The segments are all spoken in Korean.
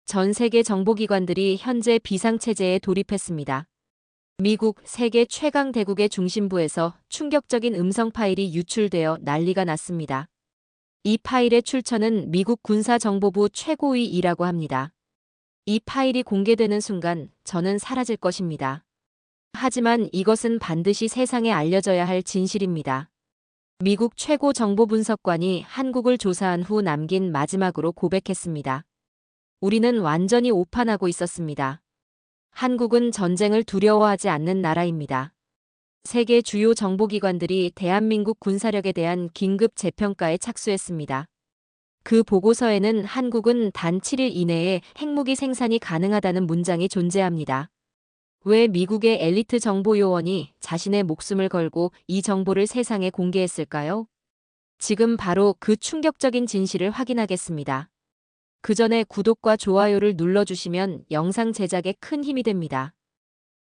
전 세계 정보기관들이 현재 비상체제에 돌입했습니다. 미국 세계 최강 대국의 중심부에서 충격적인 음성 파일이 유출되어 난리가 났습니다. 이 파일의 출처는 미국 군사정보부 최고위이라고 합니다. 이 파일이 공개되는 순간 저는 사라질 것입니다. 하지만 이것은 반드시 세상에 알려져야 할 진실입니다. 미국 최고 정보분석관이 한국을 조사한 후 남긴 마지막으로 고백했습니다. 우리는 완전히 오판하고 있었습니다. 한국은 전쟁을 두려워하지 않는 나라입니다. 세계 주요 정보기관들이 대한민국 군사력에 대한 긴급 재평가에 착수했습니다. 그 보고서에는 한국은 단 7일 이내에 핵무기 생산이 가능하다는 문장이 존재합니다. 왜 미국의 엘리트 정보요원이 자신의 목숨을 걸고 이 정보를 세상에 공개했을까요? 지금 바로 그 충격적인 진실을 확인하겠습니다. 그 전에 구독과 좋아요를 눌러주시면 영상 제작에 큰 힘이 됩니다.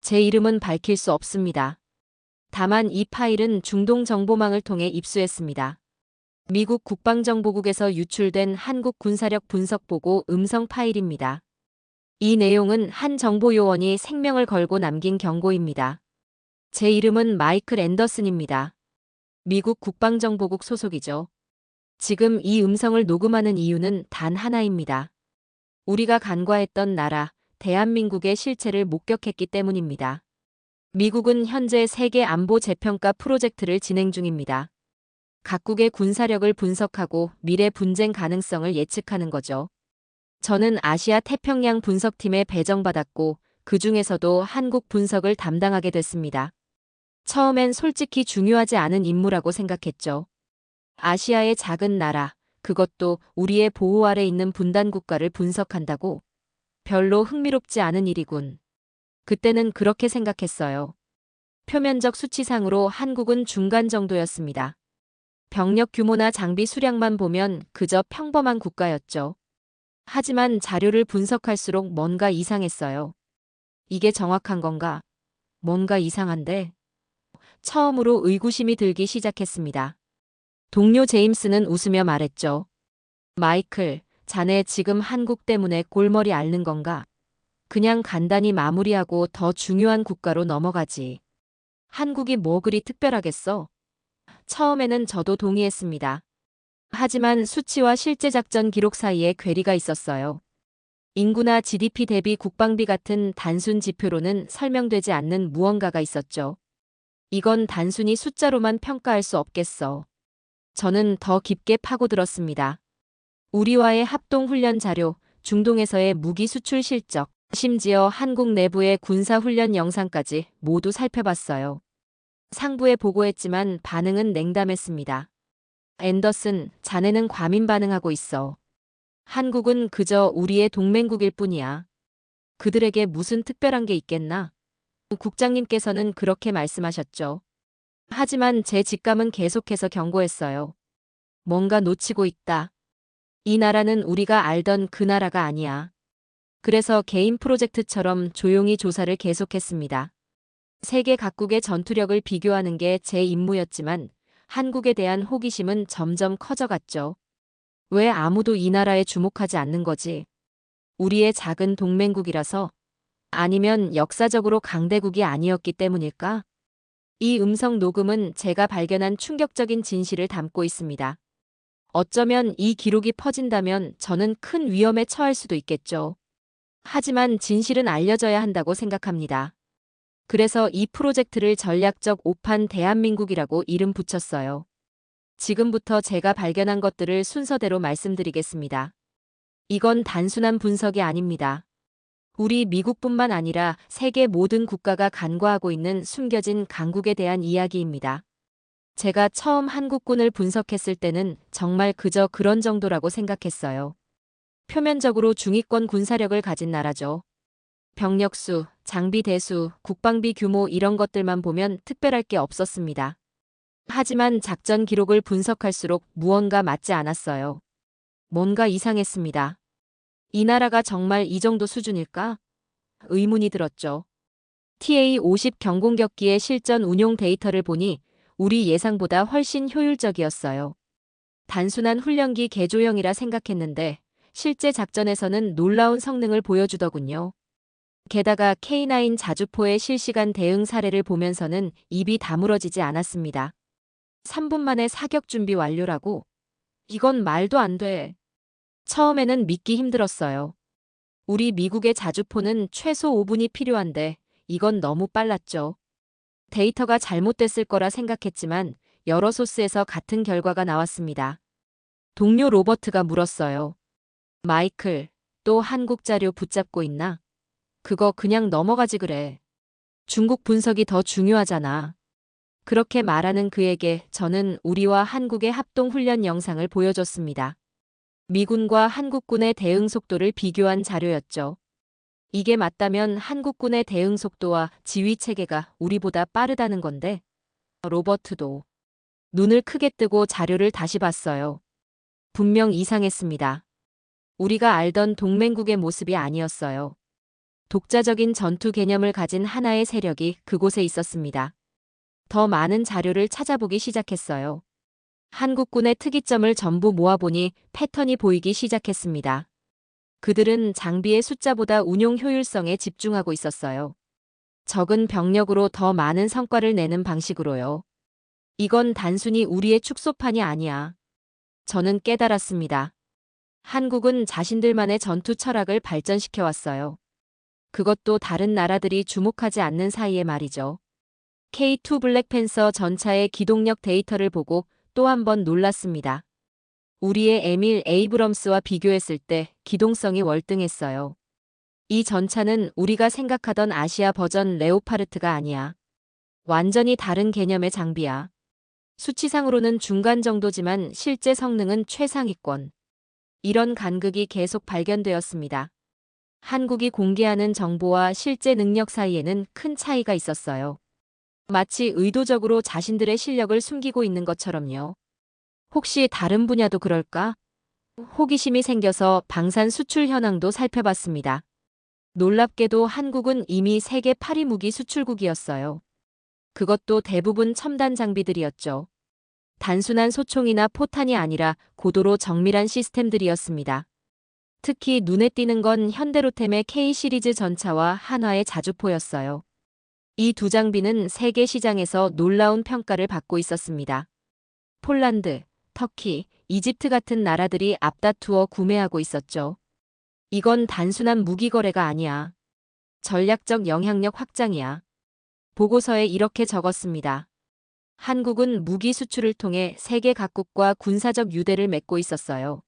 제 이름은 밝힐 수 없습니다. 다만 이 파일은 중동 정보망을 통해 입수했습니다. 미국 국방정보국에서 유출된 한국 군사력 분석보고 음성 파일입니다. 이 내용은 한 정보요원이 생명을 걸고 남긴 경고입니다. 제 이름은 마이클 앤더슨입니다. 미국 국방정보국 소속이죠. 지금 이 음성을 녹음하는 이유는 단 하나입니다. 우리가 간과했던 나라, 대한민국의 실체를 목격했기 때문입니다. 미국은 현재 세계 안보 재평가 프로젝트를 진행 중입니다. 각국의 군사력을 분석하고 미래 분쟁 가능성을 예측하는 거죠. 저는 아시아 태평양 분석팀에 배정받았고 그 중에서도 한국 분석을 담당하게 됐습니다. 처음엔 솔직히 중요하지 않은 임무라고 생각했죠. 아시아의 작은 나라, 그것도 우리의 보호 아래 있는 분단 국가를 분석한다고? 별로 흥미롭지 않은 일이군. 그때는 그렇게 생각했어요. 표면적 수치상으로 한국은 중간 정도였습니다. 병력 규모나 장비 수량만 보면 그저 평범한 국가였죠. 하지만 자료를 분석할수록 뭔가 이상했어요. 이게 정확한 건가? 뭔가 이상한데? 처음으로 의구심이 들기 시작했습니다. 동료 제임스는 웃으며 말했죠. 마이클, 자네 지금 한국 때문에 골머리 앓는 건가? 그냥 간단히 마무리하고 더 중요한 국가로 넘어가지. 한국이 뭐 그리 특별하겠어? 처음에는 저도 동의했습니다. 하지만 수치와 실제 작전 기록 사이에 괴리가 있었어요. 인구나 GDP 대비 국방비 같은 단순 지표로는 설명되지 않는 무언가가 있었죠. 이건 단순히 숫자로만 평가할 수 없겠어. 저는 더 깊게 파고들었습니다. 우리와의 합동훈련 자료, 중동에서의 무기 수출 실적, 심지어 한국 내부의 군사훈련 영상까지 모두 살펴봤어요. 상부에 보고했지만 반응은 냉담했습니다. 앤더슨, 자네는 과민 반응하고 있어. 한국은 그저 우리의 동맹국일 뿐이야. 그들에게 무슨 특별한 게 있겠나? 국장님께서는 그렇게 말씀하셨죠. 하지만 제 직감은 계속해서 경고했어요. 뭔가 놓치고 있다. 이 나라는 우리가 알던 그 나라가 아니야. 그래서 개인 프로젝트처럼 조용히 조사를 계속했습니다. 세계 각국의 전투력을 비교하는 게 제 임무였지만 한국에 대한 호기심은 점점 커져갔죠. 왜 아무도 이 나라에 주목하지 않는 거지? 우리의 작은 동맹국이라서? 아니면 역사적으로 강대국이 아니었기 때문일까? 이 음성 녹음은 제가 발견한 충격적인 진실을 담고 있습니다. 어쩌면 이 기록이 퍼진다면 저는 큰 위험에 처할 수도 있겠죠. 하지만 진실은 알려져야 한다고 생각합니다. 그래서 이 프로젝트를 전략적 오판 대한민국이라고 이름 붙였어요. 지금부터 제가 발견한 것들을 순서대로 말씀드리겠습니다. 이건 단순한 분석이 아닙니다. 우리 미국뿐만 아니라 세계 모든 국가가 간과하고 있는 숨겨진 강국에 대한 이야기입니다. 제가 처음 한국군을 분석했을 때는 정말 그저 그런 정도라고 생각했어요. 표면적으로 중위권 군사력을 가진 나라죠. 병력수, 장비 대수, 국방비 규모 이런 것들만 보면 특별할 게 없었습니다. 하지만 작전 기록을 분석할수록 무언가 맞지 않았어요. 뭔가 이상했습니다. 이 나라가 정말 이 정도 수준일까? 의문이 들었죠. TA-50 경공격기의 실전 운용 데이터를 보니 우리 예상보다 훨씬 효율적이었어요. 단순한 훈련기 개조형이라 생각했는데 실제 작전에서는 놀라운 성능을 보여주더군요. 게다가 K9 자주포의 실시간 대응 사례를 보면서는 입이 다물어지지 않았습니다. 3분 만에 사격 준비 완료라고? 이건 말도 안 돼. 처음에는 믿기 힘들었어요. 우리 미국의 자주포는 최소 5분이 필요한데 이건 너무 빨랐죠. 데이터가 잘못됐을 거라 생각했지만 여러 소스에서 같은 결과가 나왔습니다. 동료 로버트가 물었어요. 마이클, 또 한국 자료 붙잡고 있나? 그거 그냥 넘어가지 그래. 중국 분석이 더 중요하잖아. 그렇게 말하는 그에게 저는 우리와 한국의 합동 훈련 영상을 보여줬습니다. 미군과 한국군의 대응 속도를 비교한 자료였죠. 이게 맞다면 한국군의 대응 속도와 지휘 체계가 우리보다 빠르다는 건데, 로버트도 눈을 크게 뜨고 자료를 다시 봤어요. 분명 이상했습니다. 우리가 알던 동맹국의 모습이 아니었어요. 독자적인 전투 개념을 가진 하나의 세력이 그곳에 있었습니다. 더 많은 자료를 찾아보기 시작했어요. 한국군의 특이점을 전부 모아보니 패턴이 보이기 시작했습니다. 그들은 장비의 숫자보다 운용 효율성에 집중하고 있었어요. 적은 병력으로 더 많은 성과를 내는 방식으로요. 이건 단순히 우리의 축소판이 아니야. 저는 깨달았습니다. 한국은 자신들만의 전투 철학을 발전시켜왔어요. 그것도 다른 나라들이 주목하지 않는 사이에 말이죠. K2 블랙팬서 전차의 기동력 데이터를 보고 또 한 번 놀랐습니다. 우리의 에밀 에이브럼스와 비교했을 때 기동성이 월등했어요. 이 전차는 우리가 생각하던 아시아 버전 레오파르트가 아니야. 완전히 다른 개념의 장비야. 수치상으로는 중간 정도지만 실제 성능은 최상위권. 이런 간극이 계속 발견되었습니다. 한국이 공개하는 정보와 실제 능력 사이에는 큰 차이가 있었어요. 마치 의도적으로 자신들의 실력을 숨기고 있는 것처럼요. 혹시 다른 분야도 그럴까? 호기심이 생겨서 방산 수출 현황도 살펴봤습니다. 놀랍게도 한국은 이미 세계 8위 무기 수출국이었어요. 그것도 대부분 첨단 장비들이었죠. 단순한 소총이나 포탄이 아니라 고도로 정밀한 시스템들이었습니다. 특히 눈에 띄는 건 현대로템의 K 시리즈 전차와 한화의 자주포였어요. 이 두 장비는 세계 시장에서 놀라운 평가를 받고 있었습니다. 폴란드, 터키, 이집트 같은 나라들이 앞다투어 구매하고 있었죠. 이건 단순한 무기 거래가 아니야. 전략적 영향력 확장이야. 보고서에 이렇게 적었습니다. 한국은 무기 수출을 통해 세계 각국과 군사적 유대를 맺고 있었어요.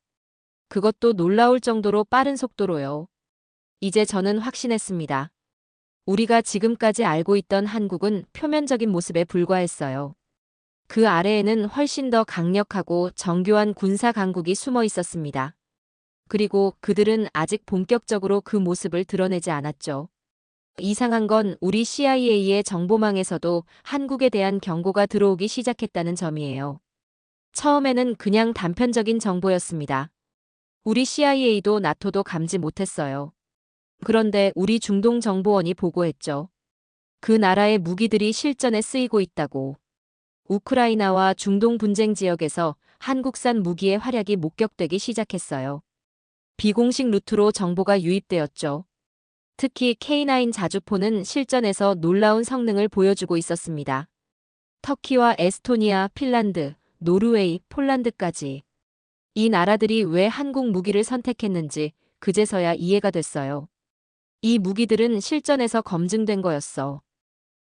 그것도 놀라울 정도로 빠른 속도로요. 이제 저는 확신했습니다. 우리가 지금까지 알고 있던 한국은 표면적인 모습에 불과했어요. 그 아래에는 훨씬 더 강력하고 정교한 군사 강국이 숨어 있었습니다. 그리고 그들은 아직 본격적으로 그 모습을 드러내지 않았죠. 이상한 건 우리 CIA의 정보망에서도 한국에 대한 경고가 들어오기 시작했다는 점이에요. 처음에는 그냥 단편적인 정보였습니다. 우리 CIA도 나토도 감지 못했어요. 그런데 우리 중동정보원이 보고했죠. 그 나라의 무기들이 실전에 쓰이고 있다고. 우크라이나와 중동 분쟁 지역에서 한국산 무기의 활약이 목격되기 시작했어요. 비공식 루트로 정보가 유입되었죠. 특히 K9 자주포는 실전에서 놀라운 성능을 보여주고 있었습니다. 터키와 에스토니아, 핀란드, 노르웨이, 폴란드까지. 이 나라들이 왜 한국 무기를 선택했는지 그제서야 이해가 됐어요. 이 무기들은 실전에서 검증된 거였어.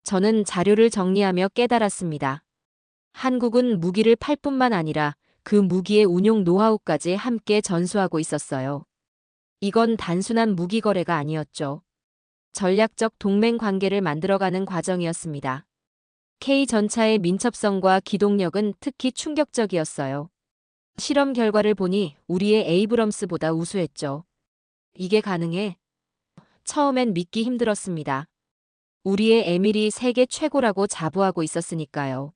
저는 자료를 정리하며 깨달았습니다. 한국은 무기를 팔 뿐만 아니라 그 무기의 운용 노하우까지 함께 전수하고 있었어요. 이건 단순한 무기 거래가 아니었죠. 전략적 동맹 관계를 만들어가는 과정이었습니다. K 전차의 민첩성과 기동력은 특히 충격적이었어요. 실험 결과를 보니 우리의 에이브럼스보다 우수했죠. 이게 가능해? 처음엔 믿기 힘들었습니다. 우리의 에밀이 세계 최고라고 자부하고 있었으니까요.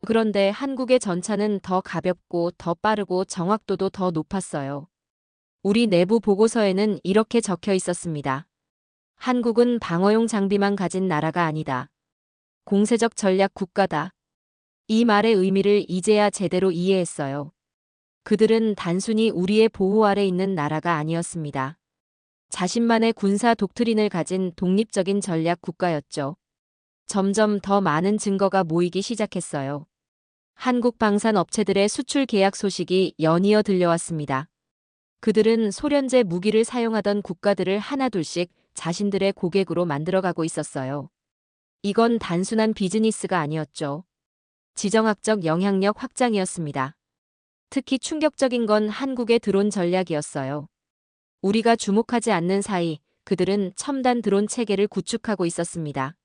그런데 한국의 전차는 더 가볍고 더 빠르고 정확도도 더 높았어요. 우리 내부 보고서에는 이렇게 적혀 있었습니다. 한국은 방어용 장비만 가진 나라가 아니다. 공세적 전략 국가다. 이 말의 의미를 이제야 제대로 이해했어요. 그들은 단순히 우리의 보호 아래 있는 나라가 아니었습니다. 자신만의 군사 독트린을 가진 독립적인 전략 국가였죠. 점점 더 많은 증거가 모이기 시작했어요. 한국 방산 업체들의 수출 계약 소식이 연이어 들려왔습니다. 그들은 소련제 무기를 사용하던 국가들을 하나둘씩 자신들의 고객으로 만들어가고 있었어요. 이건 단순한 비즈니스가 아니었죠. 지정학적 영향력 확장이었습니다. 특히 충격적인 건 한국의 드론 전략이었어요. 우리가 주목하지 않는 사이 그들은 첨단 드론 체계를 구축하고 있었습니다.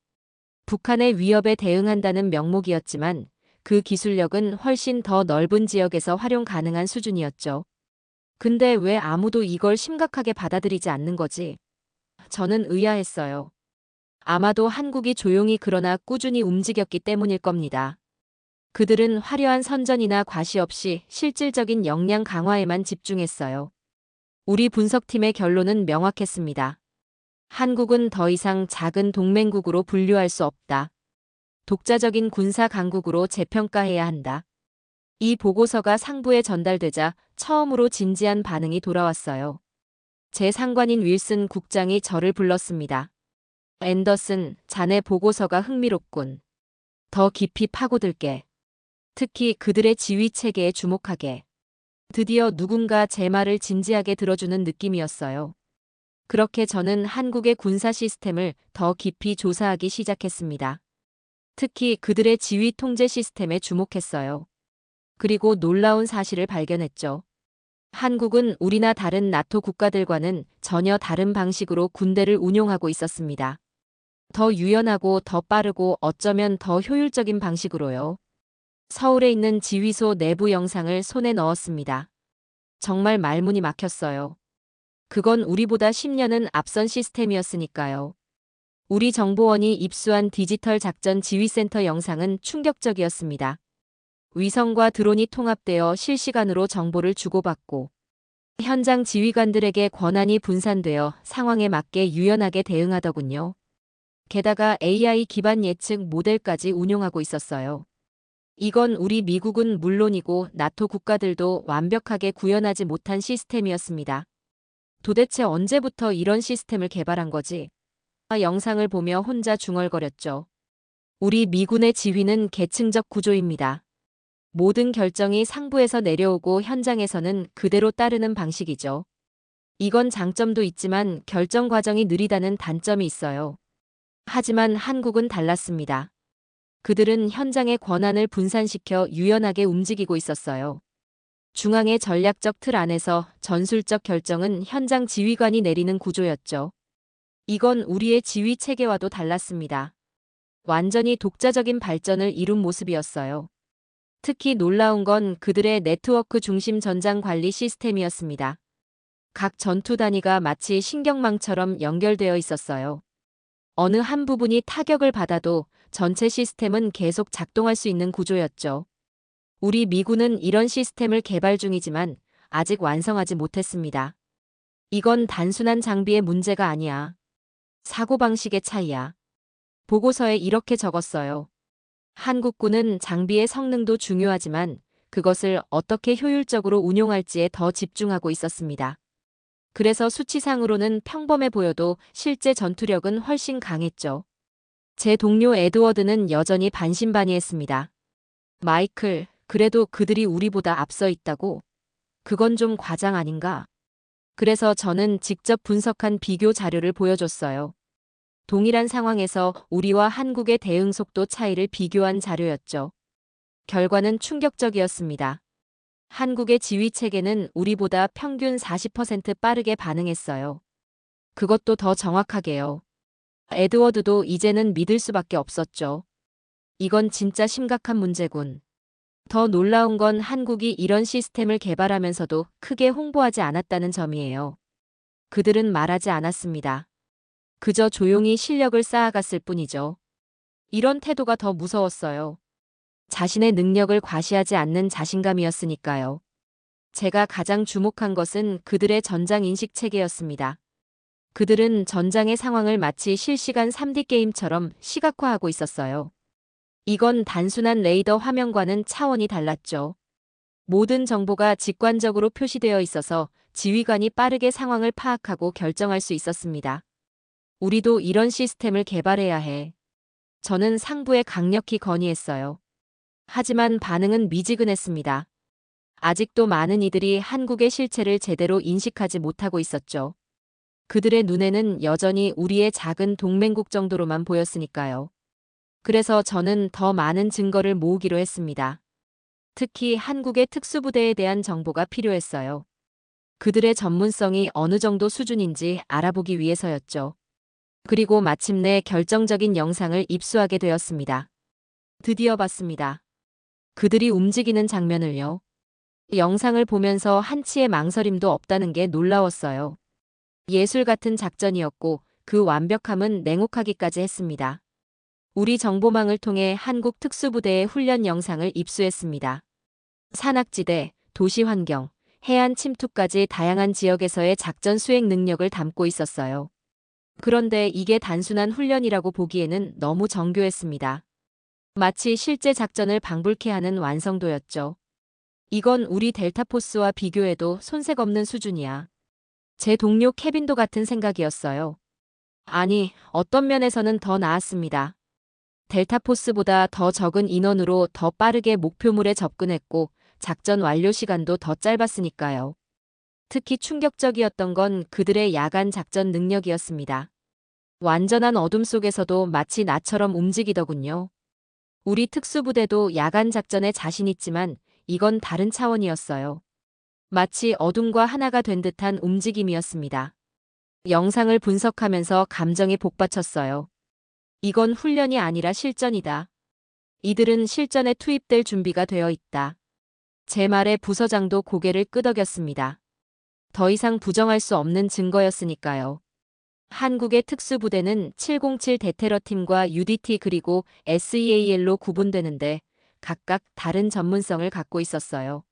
북한의 위협에 대응한다는 명목이었지만 그 기술력은 훨씬 더 넓은 지역에서 활용 가능한 수준이었죠. 근데 왜 아무도 이걸 심각하게 받아들이지 않는 거지? 저는 의아했어요. 아마도 한국이 조용히 그러나 꾸준히 움직였기 때문일 겁니다. 그들은 화려한 선전이나 과시 없이 실질적인 역량 강화에만 집중했어요. 우리 분석팀의 결론은 명확했습니다. 한국은 더 이상 작은 동맹국으로 분류할 수 없다. 독자적인 군사 강국으로 재평가해야 한다. 이 보고서가 상부에 전달되자 처음으로 진지한 반응이 돌아왔어요. 제 상관인 윌슨 국장이 저를 불렀습니다. 앤더슨, 자네 보고서가 흥미롭군. 더 깊이 파고들게. 특히 그들의 지휘 체계에 주목하게. 드디어 누군가 제 말을 진지하게 들어주는 느낌이었어요. 그렇게 저는 한국의 군사 시스템을 더 깊이 조사하기 시작했습니다. 특히 그들의 지휘 통제 시스템에 주목했어요. 그리고 놀라운 사실을 발견했죠. 한국은 우리나 다른 나토 국가들과는 전혀 다른 방식으로 군대를 운용하고 있었습니다. 더 유연하고 더 빠르고 어쩌면 더 효율적인 방식으로요. 서울에 있는 지휘소 내부 영상을 손에 넣었습니다. 정말 말문이 막혔어요. 그건 우리보다 10년은 앞선 시스템이었으니까요. 우리 정보원이 입수한 디지털 작전 지휘센터 영상은 충격적이었습니다. 위성과 드론이 통합되어 실시간으로 정보를 주고받고 현장 지휘관들에게 권한이 분산되어 상황에 맞게 유연하게 대응하더군요. 게다가 AI 기반 예측 모델까지 운용하고 있었어요. 이건 우리 미국은 물론이고 나토 국가들도 완벽하게 구현하지 못한 시스템이었습니다. 도대체 언제부터 이런 시스템을 개발한 거지? 영상을 보며 혼자 중얼거렸죠. 우리 미군의 지휘는 계층적 구조입니다. 모든 결정이 상부에서 내려오고 현장에서는 그대로 따르는 방식이죠. 이건 장점도 있지만 결정 과정이 느리다는 단점이 있어요. 하지만 한국은 달랐습니다. 그들은 현장의 권한을 분산시켜 유연하게 움직이고 있었어요. 중앙의 전략적 틀 안에서 전술적 결정은 현장 지휘관이 내리는 구조였죠. 이건 우리의 지휘 체계와도 달랐습니다. 완전히 독자적인 발전을 이룬 모습이었어요. 특히 놀라운 건 그들의 네트워크 중심 전장 관리 시스템이었습니다. 각 전투 단위가 마치 신경망처럼 연결되어 있었어요. 어느 한 부분이 타격을 받아도 전체 시스템은 계속 작동할 수 있는 구조였죠. 우리 미군은 이런 시스템을 개발 중이지만 아직 완성하지 못했습니다. 이건 단순한 장비의 문제가 아니야. 사고방식의 차이야. 보고서에 이렇게 적었어요. 한국군은 장비의 성능도 중요하지만 그것을 어떻게 효율적으로 운용할지에 더 집중하고 있었습니다. 그래서 수치상으로는 평범해 보여도 실제 전투력은 훨씬 강했죠. 제 동료 에드워드는 여전히 반신반의했습니다. 마이클, 그래도 그들이 우리보다 앞서 있다고? 그건 좀 과장 아닌가? 그래서 저는 직접 분석한 비교 자료를 보여줬어요. 동일한 상황에서 우리와 한국의 대응 속도 차이를 비교한 자료였죠. 결과는 충격적이었습니다. 한국의 지휘 체계는 우리보다 평균 40% 빠르게 반응했어요. 그것도 더 정확하게요. 에드워드도 이제는 믿을 수밖에 없었죠. 이건 진짜 심각한 문제군. 더 놀라운 건 한국이 이런 시스템을 개발하면서도 크게 홍보하지 않았다는 점이에요. 그들은 말하지 않았습니다. 그저 조용히 실력을 쌓아갔을 뿐이죠. 이런 태도가 더 무서웠어요. 자신의 능력을 과시하지 않는 자신감이었으니까요. 제가 가장 주목한 것은 그들의 전장 인식 체계였습니다. 그들은 전장의 상황을 마치 실시간 3D 게임처럼 시각화하고 있었어요. 이건 단순한 레이더 화면과는 차원이 달랐죠. 모든 정보가 직관적으로 표시되어 있어서 지휘관이 빠르게 상황을 파악하고 결정할 수 있었습니다. 우리도 이런 시스템을 개발해야 해. 저는 상부에 강력히 건의했어요. 하지만 반응은 미지근했습니다. 아직도 많은 이들이 한국의 실체를 제대로 인식하지 못하고 있었죠. 그들의 눈에는 여전히 우리의 작은 동맹국 정도로만 보였으니까요. 그래서 저는 더 많은 증거를 모으기로 했습니다. 특히 한국의 특수부대에 대한 정보가 필요했어요. 그들의 전문성이 어느 정도 수준인지 알아보기 위해서였죠. 그리고 마침내 결정적인 영상을 입수하게 되었습니다. 드디어 봤습니다. 그들이 움직이는 장면을요. 영상을 보면서 한치의 망설임도 없다는 게 놀라웠어요. 예술 같은 작전이었고 그 완벽함은 냉혹하기까지 했습니다. 우리 정보망을 통해 한국 특수부대의 훈련 영상을 입수했습니다. 산악지대, 도시 환경, 해안 침투까지 다양한 지역에서의 작전 수행 능력을 담고 있었어요. 그런데 이게 단순한 훈련이라고 보기에는 너무 정교했습니다. 마치 실제 작전을 방불케 하는 완성도였죠. 이건 우리 델타포스와 비교해도 손색 없는 수준이야. 제 동료 케빈도 같은 생각이었어요. 아니, 어떤 면에서는 더 나았습니다. 델타포스보다 더 적은 인원으로 더 빠르게 목표물에 접근했고 작전 완료 시간도 더 짧았으니까요. 특히 충격적이었던 건 그들의 야간 작전 능력이었습니다. 완전한 어둠 속에서도 마치 나처럼 움직이더군요. 우리 특수부대도 야간 작전에 자신 있지만 이건 다른 차원이었어요. 마치 어둠과 하나가 된 듯한 움직임이었습니다. 영상을 분석하면서 감정이 복받쳤어요. 이건 훈련이 아니라 실전이다. 이들은 실전에 투입될 준비가 되어 있다. 제 말에 부서장도 고개를 끄덕였습니다. 더 이상 부정할 수 없는 증거였으니까요. 한국의 특수부대는 707 대테러팀과 UDT 그리고 SEAL로 구분되는데 각각 다른 전문성을 갖고 있었어요.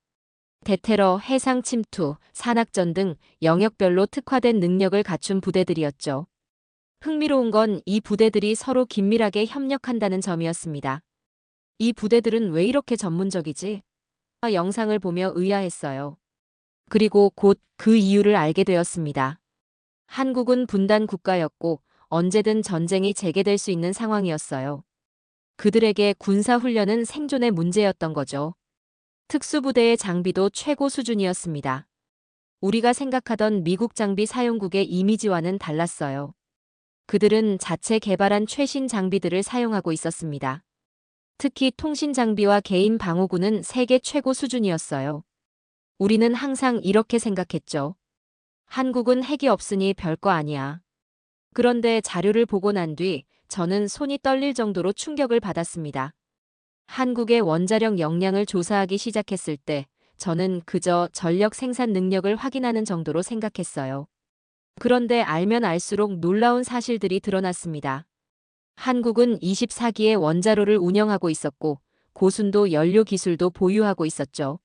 대테러, 해상 침투, 산악전 등 영역별로 특화된 능력을 갖춘 부대들이었죠. 흥미로운 건 이 부대들이 서로 긴밀하게 협력한다는 점이었습니다. 이 부대들은 왜 이렇게 전문적이지? 영상을 보며 의아했어요. 그리고 곧 그 이유를 알게 되었습니다. 한국은 분단 국가였고 언제든 전쟁이 재개될 수 있는 상황이었어요. 그들에게 군사훈련은 생존의 문제였던 거죠. 특수부대의 장비도 최고 수준이었습니다. 우리가 생각하던 미국 장비 사용국의 이미지와는 달랐어요. 그들은 자체 개발한 최신 장비들을 사용하고 있었습니다. 특히 통신 장비와 개인 방어구는 세계 최고 수준이었어요. 우리는 항상 이렇게 생각했죠. 한국은 핵이 없으니 별거 아니야. 그런데 자료를 보고 난 뒤 저는 손이 떨릴 정도로 충격을 받았습니다. 한국의 원자력 역량을 조사하기 시작했을 때 저는 그저 전력 생산 능력을 확인하는 정도로 생각했어요. 그런데 알면 알수록 놀라운 사실들이 드러났습니다. 한국은 24기의 원자로를 운영하고 있었고 고순도 연료 기술도 보유하고 있었죠.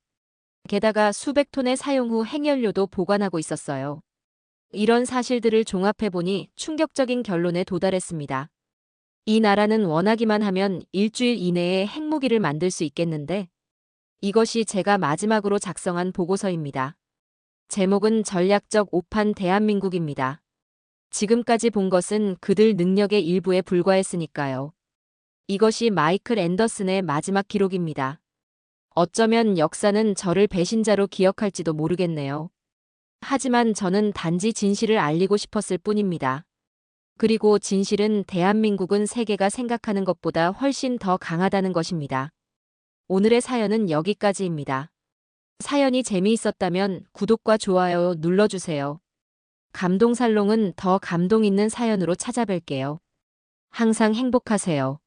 게다가 수백 톤의 사용 후 핵연료도 보관하고 있었어요. 이런 사실들을 종합해보니 충격적인 결론에 도달했습니다. 이 나라는 원하기만 하면 일주일 이내에 핵무기를 만들 수 있겠는데? 이것이 제가 마지막으로 작성한 보고서입니다. 제목은 전략적 오판 대한민국입니다. 지금까지 본 것은 그들 능력의 일부에 불과했으니까요. 이것이 마이클 앤더슨의 마지막 기록입니다. 어쩌면 역사는 저를 배신자로 기억할지도 모르겠네요. 하지만 저는 단지 진실을 알리고 싶었을 뿐입니다. 그리고 진실은 대한민국은 세계가 생각하는 것보다 훨씬 더 강하다는 것입니다. 오늘의 사연은 여기까지입니다. 사연이 재미있었다면 구독과 좋아요 눌러주세요. 감동살롱은 더 감동 있는 사연으로 찾아뵐게요. 항상 행복하세요.